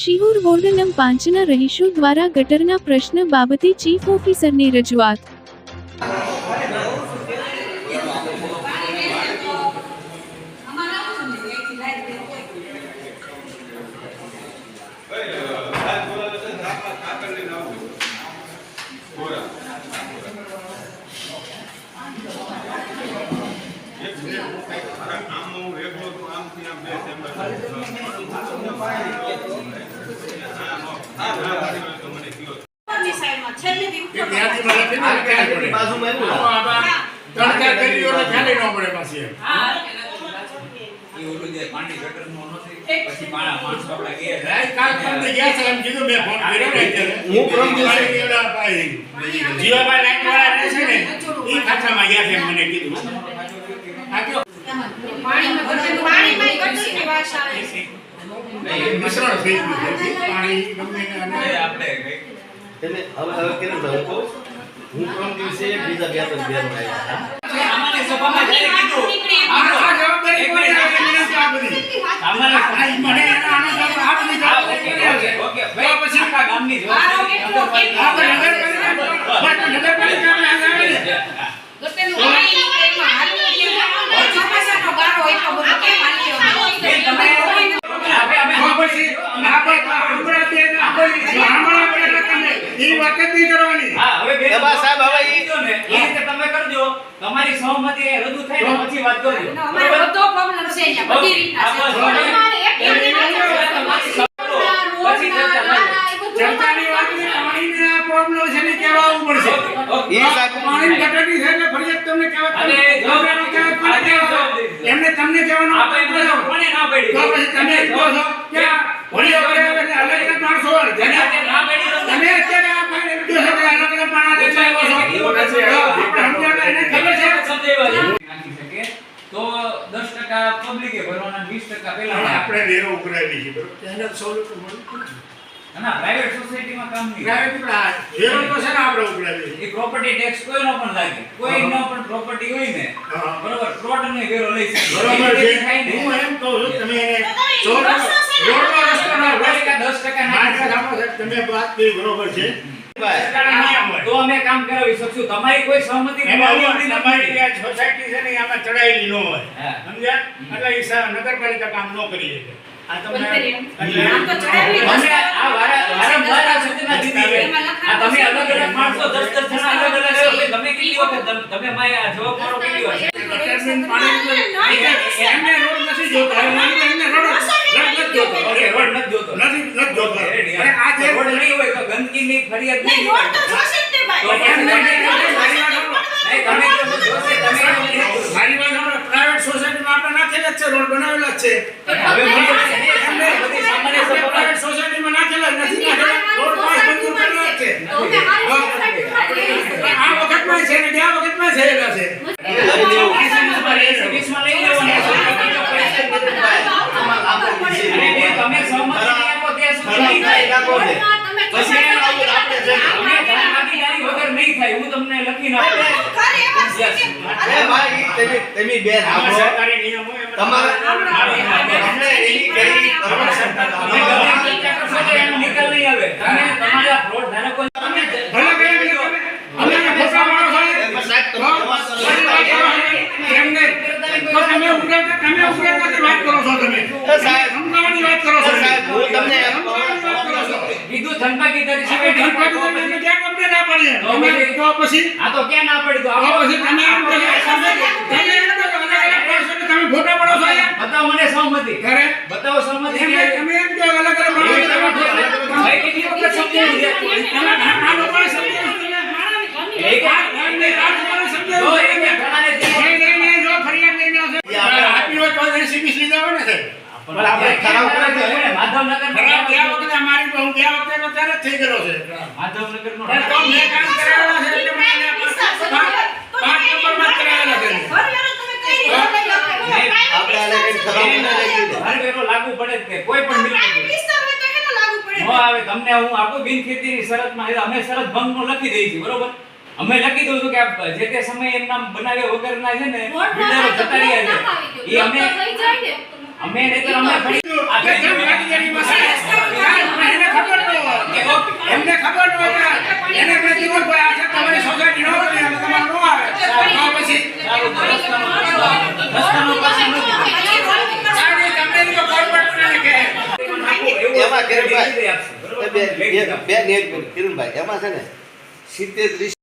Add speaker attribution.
Speaker 1: Sihor ward નં 5ના રહીશો દ્વારા ગટરના પ્રશ્ન બાબતે ચીફ ઓફિસરને રજૂઆત।
Speaker 2: તમારી સહમતિ રજૂ થાય ને પછી વાત કરજો। અમારે બધો પ્રોબ્લેમ છે અહીંયા બધી રીતના છે। ચર્ચાની વાતની પાણીને પ્રોબ્લેમ છે ને કહેવાનું પડશે। એ સાહેબ પાણી ગટરની છે એટલે ફરિયાદ તમને કહેવા અને ગવર્નરનો કહેવા એમને તમને કહેવાનું આપણે કોને ના પડી તો પછી તમે કહો છો કે હોળી કરે એટલે અલગ અલગ માણસો જેને ના પડી તમે અત્યારે આ પાણી જો છે અલગ અલગ માણસ દેખાયો છો આપણે સમજાવતા એને ખબર છે નાખી શકે તો 10% પબ્લિકે ભરવાના 20% પહેલા આપણે વેરો ઉઘરાવી છે બરોબર તેને સોલ્યુશન મળ્યું ના પ્રાઇવેટ સોસાયટીમાં કામ નહીં પ્રાઇવેટ વેરો તો છે ને આપણે ઉઘરાવી એ પ્રોપર્ટી ટેક્સ કોઈનો પણ લાગે કોઈનો પણ પ્રોપર્ટી હોય ને બરોબર પ્લોટનો વેરો લઈ શકે બરોબર છે હું એમ કહું છું તમે એને રોડનો રસ્તો ના હોય કે 10% નાખી શકો તમે વાત કરી બરોબર છે તો અમે કામ કરાવી શકશું તમારી કોઈ સહમતિ તમારી આ સોસાયટી છે ને આમાં ચડાયેલી ન હોય સમજ્યા એટલે ઈ નગરપાલિકા કામ ન કરી શકે આ તમને આમ તો ચડાયેલી અમે આ વારંવાર સૂચના દીધી છે આ તમે અલગ અલગ માણસો 10 જણા અલગ અલગ તમે કેટલી વખત તમે માય જવાબ કરો કેટલી વાર એમને રોડ નથી જોતો એમને રોડ નથી જોતો ઓકે રોડ નથી જોતો નથી જોતો અને આ જે રોડ નહીં હોય તો ગંદકીની ફરિયાદ નહીં હોય તો જોશે તે ભાઈ તમે તો જોશે તમે મારી વાત સાંભળો પ્રાઇવેટ સોસાયટીમાં આપણે નાખેલા છે રોડ બનાવેલા છે હવે એમને બધી સામાન્ય પ્રાઇવેટ સોસાયટીમાં નાખેલા નથી રોડ પાસ મંજૂર કરેલા છે આ વખતમાં છે ને ગયા વખતમાં થયેલા છે સર્વિસમાં લઈ લેવાના તમે સહમતિ આપો ત્યાં સુધી નાખો છે પછી આપણે ભાગીદારી વગર નહીં થાય હું તમને લખીને આપું અરે ભાઈ તમે બે રાખો સરકારી નિયમ હોય તમારા આપણે એની કરી એનો નિકાલ નહીં આવે તમે તમારા ફ્રોડ ધારકો તમે ભલે કરે અમે ફોટા મારો સાહેબ એમને તો તમે ઉગ્રતાથી વાત કરો છો તમે સાહેબ સમજાવવાની વાત કરો છો સાહેબ હું તમને કીધું ધનભાગીદારી છે ધનભાગીદારી ક્યાં તમને ના પડી તમે તો પછી આ તો ક્યાં ના પડી તો આ પછી તમે એમ કહો તમે ફોટા પાડો છો બતાવો મને સહમતિ કરે બતાવો સહમતિ તમે એમ કહો અલગ અલગ ભાઈ કેટલી વખત સમજાવી દે તમે આ લોકોને સમજાવી એક આને રાજમાને સમજાવો એક ઘણાને નહીં જો ફરિયાદ લઈને આવશે આપી હોય તો સીબી સીધા હોય ને પણ આપણે ખરાબ કરે છે માધવનગર ખરાબ ગયા વખતે અમારી બહુ ગયા વખતે તો ત્યારે થઈ ગયો છે માધવનગર નો પણ તો મેં કામ કરાવેલા છે એટલે મને 5 નંબરમાં કરાવેલા છે આપણે આલે કઈ ખરાબ ન લાગી હર વેરો લાગુ પડે કે કોઈ પણ મિલકત નો આવે તમને હું આપો બિન ખેતીની શરતમાં અમે શરત ભંગનો લખી દઈ છીએ બરોબર અમે લખી દઉં છું કે જે તે સમય એમ નામ બનાવ્યા વગરના છે ને બિલ્ડરો જતા રહ્યા છે એ અમે નહીતર અમે ફરી આ ભાગીદારીમાં
Speaker 3: કિરણભાઈ,
Speaker 2: લેખિત આપશે, બરોબર?
Speaker 3: બે
Speaker 2: લેખિત આપશે.
Speaker 3: બે એક મિનિટ કિરણભાઈ, એમાં છે ને 70-30